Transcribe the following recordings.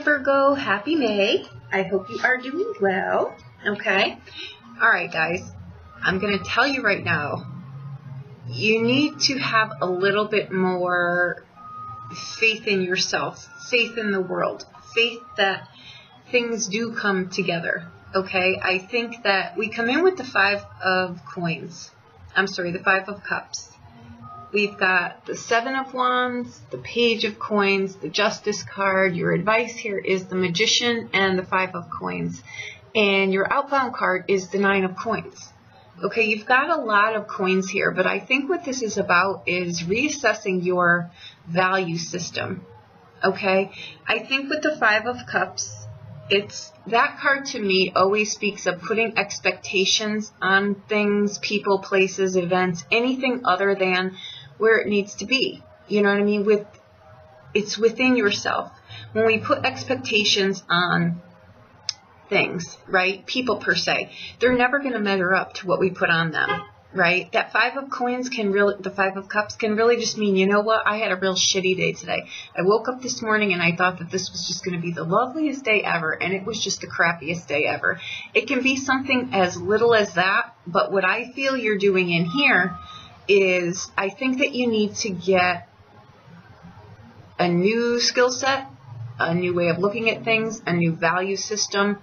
Virgo, happy May. I hope you are doing well. Okay. All right, guys. I'm going to tell you right now, you need to have a little bit more faith in yourself, faith in the world, faith that things do come together. Okay. I think that we come in with the Five of Cups. We've got the Seven of Wands, the Page of Coins, the Justice card. Your advice here is the Magician and the Five of Coins. And your outbound card is the Nine of Coins. Okay, you've got a lot of coins here, but I think what this is about is reassessing your value system. Okay, I think with the Five of Cups, that card to me always speaks of putting expectations on things, people, places, events, anything other than where it needs to be. You know what I mean? It's within yourself. When we put expectations on things, right? People per se, they're never going to measure up to what we put on them, right? That Five of Cups can really just mean, you know what? I had a real shitty day today. I woke up this morning and I thought that this was just going to be the loveliest day ever, and it was just the crappiest day ever. It can be something as little as that, but what I feel you're doing in here is I think that you need to get a new skill set, a new way of looking at things, a new value system.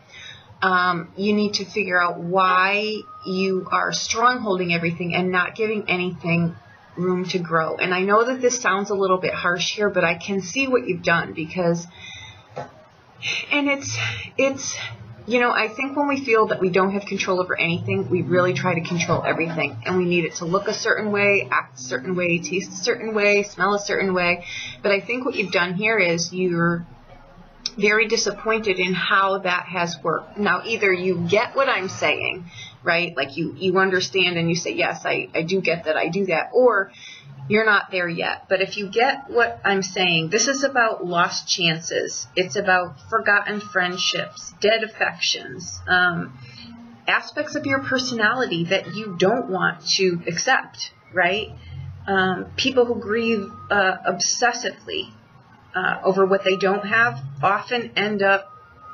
You need to figure out why you are strongholding everything and not giving anything room to grow. And I know that this sounds a little bit harsh here, but I can see what you've done it's you know, I think when we feel that we don't have control over anything, we really try to control everything. And we need it to look a certain way, act a certain way, taste a certain way, smell a certain way. But I think what you've done here is you're very disappointed in how that has worked. Now, either you get what I'm saying, right? Like you understand and you say, yes, I do get that, I do that, or you're not there yet. But if you get what I'm saying, this is about lost chances. It's about forgotten friendships, dead affections, aspects of your personality that you don't want to accept, right? People who grieve obsessively over what they don't have often end up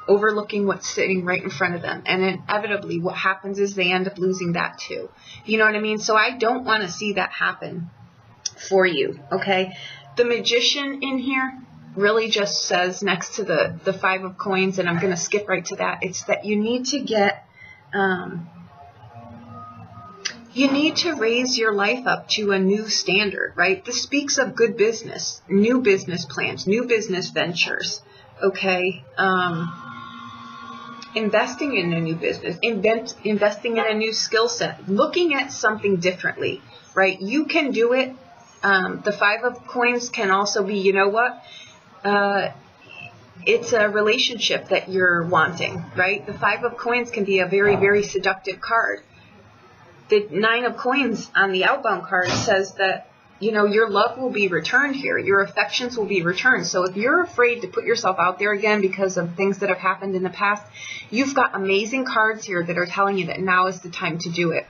overlooking what's sitting right in front of them. And inevitably what happens is they end up losing that too. You know what I mean? So I don't want to see that happen for you, okay? The Magician in here really just says next to the Five of Coins, and I'm going to skip right to that, it's that you need to get, you need to raise your life up to a new standard, right? This speaks of good business, new business plans, new business ventures, okay? Investing in a new business, investing in a new skill set, looking at something differently, right? You can do it. The Five of Coins can also be, you know what? It's a relationship that you're wanting, right? The Five of Coins can be a very, very seductive card. The Nine of Coins on the outbound card says that, you know, your love will be returned here. Your affections will be returned. So if you're afraid to put yourself out there again because of things that have happened in the past, you've got amazing cards here that are telling you that now is the time to do it.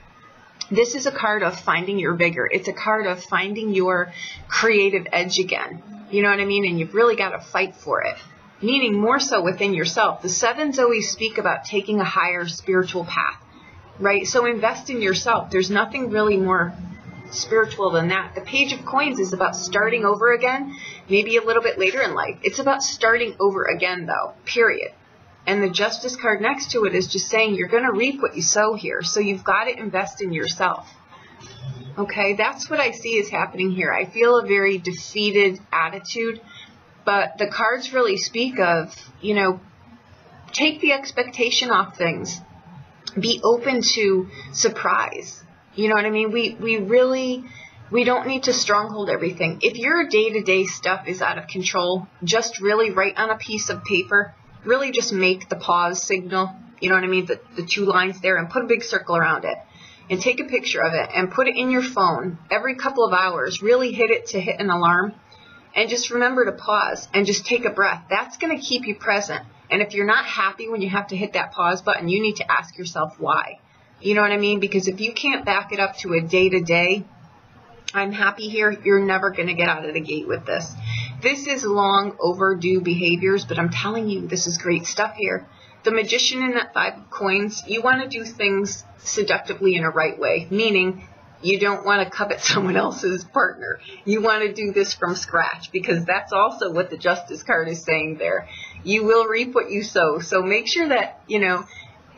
This is a card of finding your vigor. It's a card of finding your creative edge again. You know what I mean? And you've really got to fight for it, meaning more so within yourself. The sevens always speak about taking a higher spiritual path, right? So invest in yourself. There's nothing really more spiritual than that. The Page of Coins is about starting over again, maybe a little bit later in life. It's about starting over again, though, period. And the Justice card next to it is just saying you're going to reap what you sow here. So you've got to invest in yourself. Okay, that's what I see is happening here. I feel a very defeated attitude, but the cards really speak of, you know, take the expectation off things. Be open to surprise. You know what I mean? We don't need to stronghold everything. If your day-to-day stuff is out of control, just really write on a piece of paper. Really just make the pause signal, you know what I mean, the two lines there, and put a big circle around it. And take a picture of it and put it in your phone every couple of hours. Really hit it to hit an alarm. And just remember to pause and just take a breath. That's going to keep you present. And if you're not happy when you have to hit that pause button, you need to ask yourself why. You know what I mean? Because if you can't back it up to a day-to-day, I'm happy here, you're never going to get out of the gate with this. This is long overdue behaviors, but I'm telling you, this is great stuff here. The Magician in that 5 of coins, you want to do things seductively in a right way, meaning you don't want to covet someone else's partner. You want to do this from scratch, because that's also what the Justice card is saying there. You will reap what you sow. So make sure that, you know,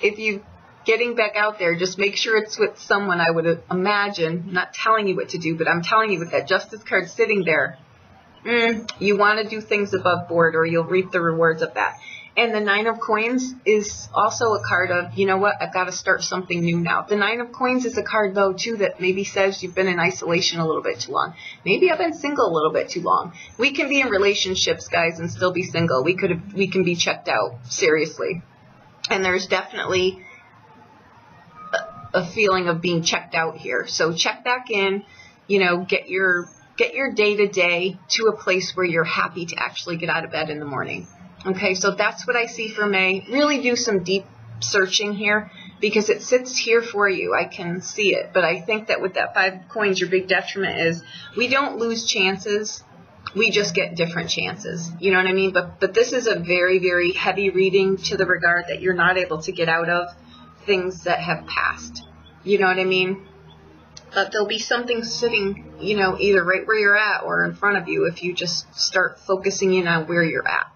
if you getting back out there, just make sure it's with someone, I would imagine, not telling you what to do, but I'm telling you with that Justice card sitting there, you want to do things above board, or you'll reap the rewards of that. And the 9 of coins is also a card of, you know what, I've got to start something new now. The 9 of coins is a card, though, too, that maybe says you've been in isolation a little bit too long. Maybe I've been single a little bit too long. We can be in relationships, guys, and still be single. We can be checked out, seriously. And there's definitely a feeling of being checked out here. So check back in, you know, get your day-to-day to a place where you're happy to actually get out of bed in the morning. Okay, so that's what I see for May. Really do some deep searching here, because it sits here for you. I can see it. But I think that with that 5 of coins, your big detriment is we don't lose chances. We just get different chances. You know what I mean? But this is a very, very heavy reading to the regard that you're not able to get out of things that have passed. You know what I mean? But there'll be something sitting, you know, either right where you're at or in front of you if you just start focusing in on where you're at.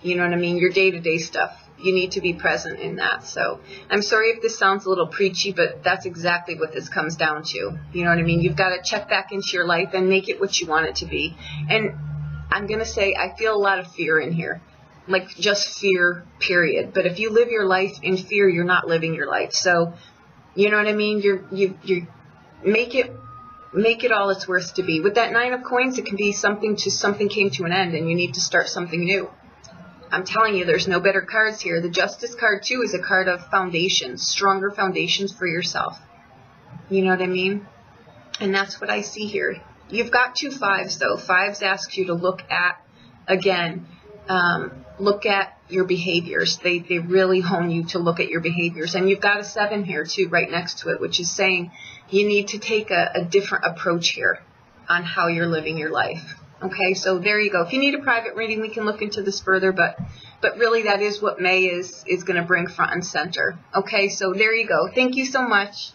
You know what I mean? Your day-to-day stuff. You need to be present in that. So I'm sorry if this sounds a little preachy, but that's exactly what this comes down to. You know what I mean? You've got to check back into your life and make it what you want it to be. And I'm going to say I feel a lot of fear in here. Like just fear, period. But if you live your life in fear, you're not living your life. So, you know what I mean? You make it all it's worth to be. With that 9 of coins, it can be something came to an end and you need to start something new. I'm telling you, there's no better cards here. The Justice card, too, is a card of foundations, stronger foundations for yourself. You know what I mean? And that's what I see here. You've got 2 5s, though. 5s ask you to look at, again, look at your behaviors. They really hone you to look at your behaviors. And you've got a 7 here, too, right next to it, which is saying you need to take a different approach here on how you're living your life. Okay, so there you go. If you need a private reading, we can look into this further, but really that is what May is going to bring front and center. Okay, so there you go. Thank you so much.